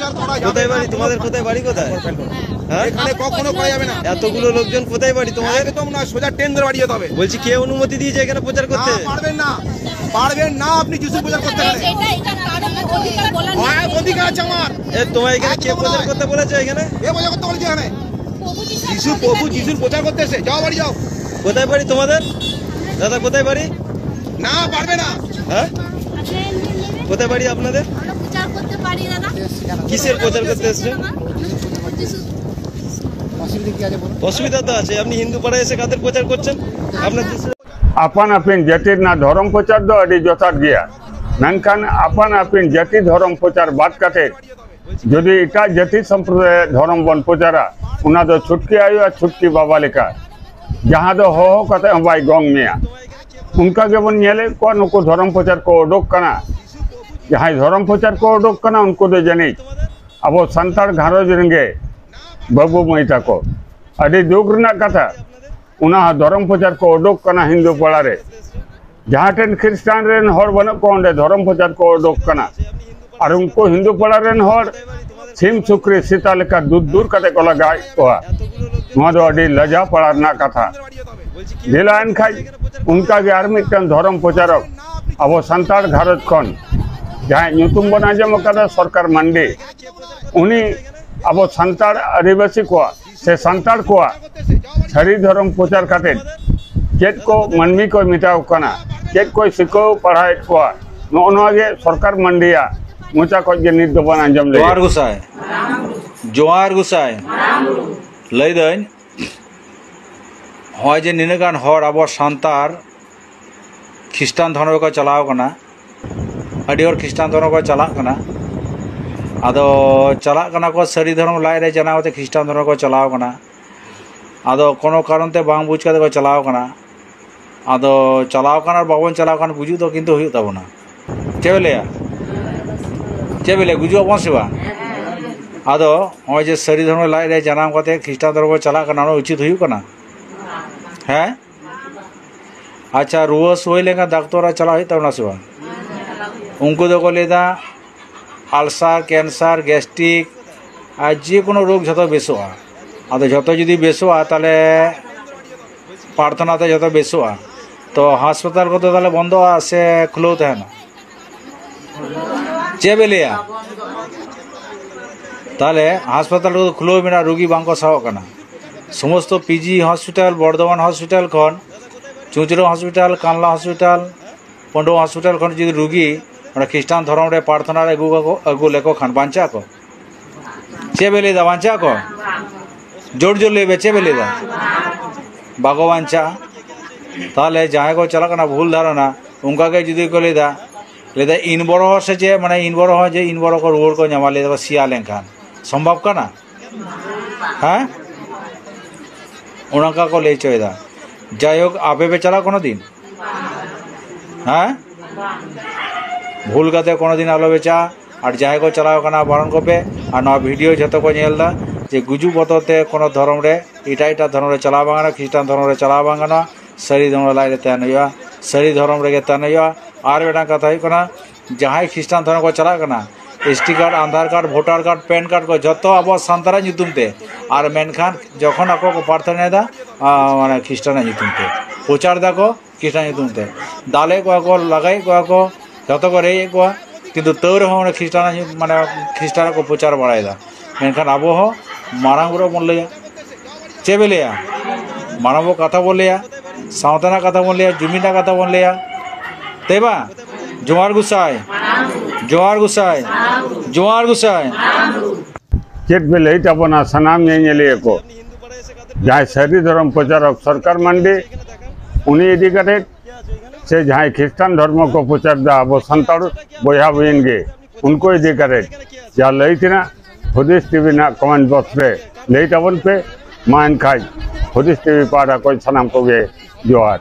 প্রচার করা যাবে কোথায় বাড়ি তোমাদের? কোথায় বাড়ি? কোথায়? হ্যাঁ, এখানে কখনো করা যাবে না। এতগুলো লোকজন কোথায় বাড়ি তোমাদের? একদম না, সোজা ট্রেনের বাড়ি যেতে হবে। বলছি কে অনুমতি দিয়েছে এখানে প্রচার করতে? পারবেন না, পারবেন না আপনি যিশু প্রচার করতে গেলে। অধিকার আছে আমার। তোমার এখানে কে প্রচার করতে বলেছে? এখানে এ প্রচার করতে বলেছে এখানে যিশু, প্রভু যিশুর প্রচার করতে এসে। যাও বাড়ি যাও। কোথায় বাড়ি তোমাদের দাদা? কোথায় বাড়ি? না পারবে না। হ্যাঁ, কোথায় বাড়ি আপনাদের? কিসের প্রচার করতে এসছেন? অসুবিধা তো আছে। আপনি হিন্দু পাড়ায় এসে কাদের প্রচার করছেন? আপনার अपन अपन जातिर ना धर्म प्रचार दो अड़ी जथात गया मेनखान अपन अपन जाति धर्म प्रचार बात काटे जदि एटा जाति संप्रदाय धर्म बन प्रचारा उना दो छुटकी आयु और छुटकी बाबा लेका जहाँ दो हो कते बाई गंग मिया उनका के बन नेले को नुको धर्म प्रचार को उडोक कना जहाँ धर्म प्रचार को उडोक कना उनको दो जनी अब संतार घारोज रेंगे बाबू महिता को अड़ी दुख रना कथा उना धर्म प्रचार को उडोक कना हिंदू पड़ा रे जहाँ टेन ख्रिस्टान रेन हर बन को अंडे धर्म प्रचार को उडोक कना और उनको हिंदू पड़ा रेन हर सिम सुक्री सीता लेका दूर दूर कते को लगाय कोआ नोआ दो अड़ी लजा पड़ा ना कथा दिलायन खाई उनका के आर मिटन धर्म प्रचारक अब संतार घारज खन जहाँ नुतुम बना जम कदा सरकार मंडी उनी अब संतार आदिवासी कोआ से संतार कोआ छरी धर्म प्रचार काटे चेत को मनमी को मिटाव कना चेत को सिको पढ़ाई को नोगे सरकार मंडिया मुचा को जे नित बन अंजम ले जोहार गुसाय लई देन होय जे निनगान हर अब संतार ख्रिस्टान धर्म को चलाव कना अडी और ख्रिस्टान धर्म को चला कना आदो चला कना को सरी धर्म लाई रे जनावते ख्रिस्टान धर्म को चलाव कना आदो कोनो कारण ते बांग बुझ कते को चलाव कना आदो चलाव कना बाबन चलाव कना बुझु तो किंतु हुई तबना चेबेले बुझु अपन सेवा आदो होय जे सरी धर्म लाई रे जनाम कते ख्रिस्टान धर्म को चला कना उचित हुई कना हैं अच्छा रुवस होय लेगा डाक्टर चला हुई तबना सेवा उनको दो को लेदा आलसार कैंसर गैस्ट्रिक और जे कोनो रोग जो बेसोआ आदो जो जुदी बेसोआ ताले प्रार्थनाते जो बेसोआ तो हासपाताल को तो ताले बंद से खुलो तहना चेबेलिया ताले हासपाताल को खुलो बिना रोगी बांग को साव कना समस्त पीजी हॉस्पिटल बर्धमान हॉस्पिटल खन चुचुरो हॉस्पिटल कानला हॉस्पिटल पंडो हॉस्पिटल खन जुदी रोगी ख्रिस्टान धर्म रे प्रार्थना रे अगु लेको खान बांचा को चेबेलेदा बांचा को जोर जोर लेबे चेबेलेदा बागो बांचा ताले जहाँ को चला कना भूल धारणा उनका के जुदी को लेदा इन बड़ो से चे माने इन बड़ो जे इन बड़ो को रुवर को ᱧᱟᱢᱟ लेदा को सिया लेनखान संभव कना हाँ उनका को ले चोयदा जायोग आपे पे चला कोनो दिन हाँ भूल करते कोनो दिन आलो बेचा और जहाँ को चलाव कना बारण को पे और ना वीडियो जो को नेलदा जे गुजु बतते कोनो धर्म रे इटा इटा धर्म रे चला बांगना ख्रिस्टान धर्म रे चला बांगना सरी धर्म लाई रे तन हुआ सरी धर्म रे तन हुआ और बेटा कथा हुई कना जहाँ ख्रिस्टान धर्म को चला कना ST card Aadhaar card voter card PAN card को जो अब सानतारा नुतुमते और मेनखान जखन ako को प्रार्थना दा माने ख्रिस्टान नुतुमते प्रचार दा को ख्रिस्टान नुतुमते दाले को लगाई को जो को रे को किंतु तौर हम ख्रिस्टान माने ख्रिस्टान को प्रचार बढ़ाईदा मेनखान अब हो मारांग बुरो बन लिया चेबेलिया मानव कथा बोल लिया सावताना कथा बोल लिया जुमीना कथा बोल लिया तेबा जोहार गुसाय जोहार गुसाय जोहार गुसाय चेत पे लई अपना सनाम नेले को जहाँ सरी धर्म प्रचारक सरकार मंडी उन्हीं इदी कटे से जहाँ ख्रिस्टान धर्म को प्रचार दा अब संताड़ बोया बहन गे उनको इदी करे जहाँ लई थी ना हुदिस टीवी ना कमेंट बॉक्स पे लई तबन पे मान खाई हुदिस टीवी पाड़ा कोई सनाम को गे जोहार।